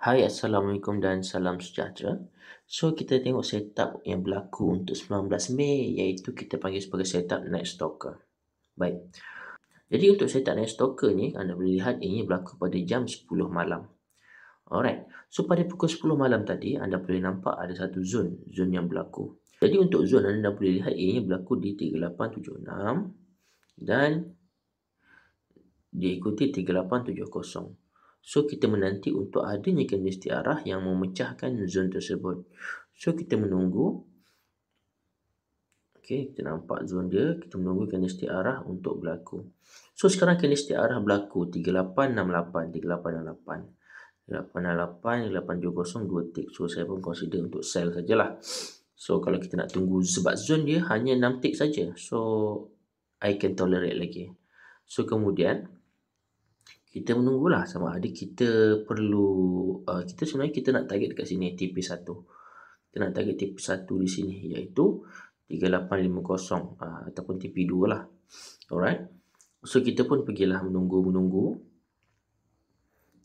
Hai, Assalamualaikum dan salam sejahtera. So, kita tengok setup yang berlaku untuk 19 Mei, iaitu kita panggil sebagai setup Night Stalker. Baik. Jadi untuk setup Night Stalker ni, anda boleh lihat ini berlaku pada jam 10 malam. Alright. So, pada pukul 10 malam tadi, anda boleh nampak ada satu zone yang berlaku. Jadi untuk zone, anda boleh lihat ini berlaku di 3876 dan diikuti 3870. So, kita menanti untuk adanya kandungan arah yang memecahkan zon tersebut. So, kita menunggu. Okey, kita nampak zon dia. Kita menunggu kandungan arah untuk berlaku. So, sekarang kandungan arah berlaku 3868, 3868, 3870, 2 tick. So, saya pun consider untuk sell sajalah. So, kalau kita nak tunggu sebab zon dia hanya 6 tick saja. So, I can tolerate lagi. So, kemudian kita menunggulah sama ada kita perlu kita sebenarnya kita nak target dekat sini TP1. Kita nak target TP1 di sini iaitu 3850 ataupun TP2 lah. Alright. So kita pun pergilah menunggu.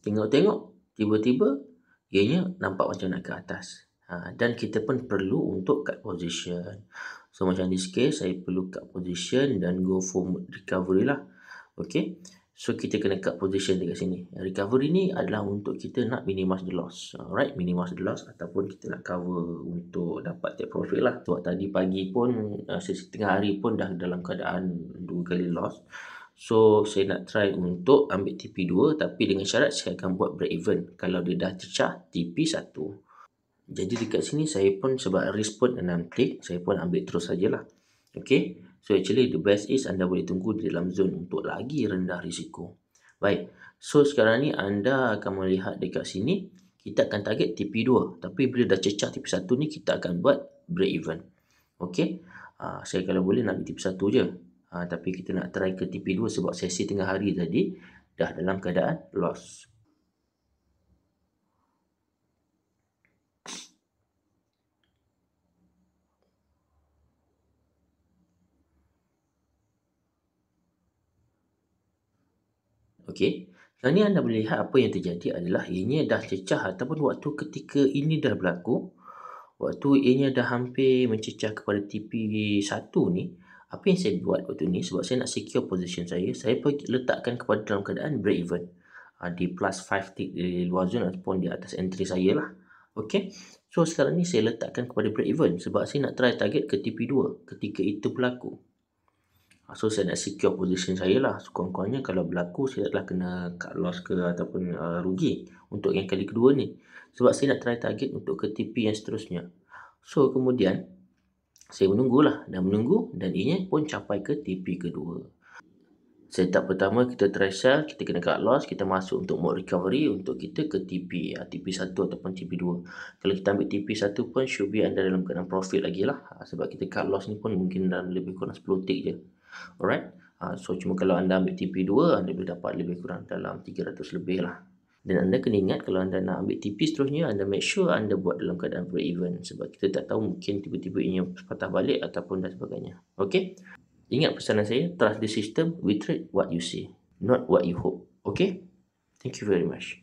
Tengok-tengok tiba-tiba ianya nampak macam nak ke atas. Dan kita pun perlu untuk cut position. So macam this case saya perlu cut position dan go for recovery lah. Okay. So, kita kena cut position dekat sini. Recovery ni adalah untuk kita nak minimize the loss. Alright, minimize the loss ataupun kita nak cover untuk dapat take profit lah. Sebab tadi pagi pun, setengah hari pun dah dalam keadaan 2 kali loss. So, saya nak try untuk ambil TP2 tapi dengan syarat saya akan buat break even kalau dia dah cecah TP1. Jadi dekat sini saya pun sebab risk pun 6 tick, saya pun ambil terus sajalah. Okay. So actually the best is anda boleh tunggu di dalam zone untuk lagi rendah risiko. Baik. So sekarang ni anda akan melihat dekat sini kita akan target TP2. Tapi bila dah cecah TP1 ni kita akan buat break even. Okay. Saya kalau boleh nak ambil TP1 je. Tapi kita nak try ke TP2 sebab sesi tengah hari tadi dah dalam keadaan loss. Okey. Sekarang ni anda boleh lihat apa yang terjadi adalah ianya dah cecah ataupun waktu ketika ini dah berlaku, waktu ianya dah hampir mencecah kepada TP1 ni, apa yang saya buat waktu ni sebab saya nak secure position saya pergi letakkan kepada dalam keadaan break even. Di plus 5 tick di luar zone ataupun di atas entry saya lah. Okey. So sekarang ni saya letakkan kepada break even sebab saya nak try target ke TP2 ketika itu berlaku. So saya nak secure position saya lah. Sekurang-kurangnya kalau berlaku saya taklah kena cut loss ke ataupun rugi untuk yang kali kedua ni. Sebab saya nak try target untuk ke TP yang seterusnya. So kemudian saya menunggulah dan ianya pun capai ke TP kedua. Setup pertama kita try sell, kita kena cut loss, kita masuk untuk mode recovery untuk kita ke TP, TP1 ataupun TP2. Kalau kita ambil TP1 pun should be anda dalam keadaan profit lagi lah. Sebab kita cut loss ni pun mungkin dalam lebih kurang 10 tick je. Alright. So cuma kalau anda ambil TP2 anda boleh dapat lebih kurang dalam 300 lebih lah. Dan anda kena ingat kalau anda nak ambil TP seterusnya anda make sure anda buat dalam keadaan break even sebab kita tak tahu mungkin tiba-tiba ianya patah balik ataupun dan sebagainya. Okay. Ingat pesanan saya, trust the system, we trade what you see, not what you hope. Okay. Thank you very much.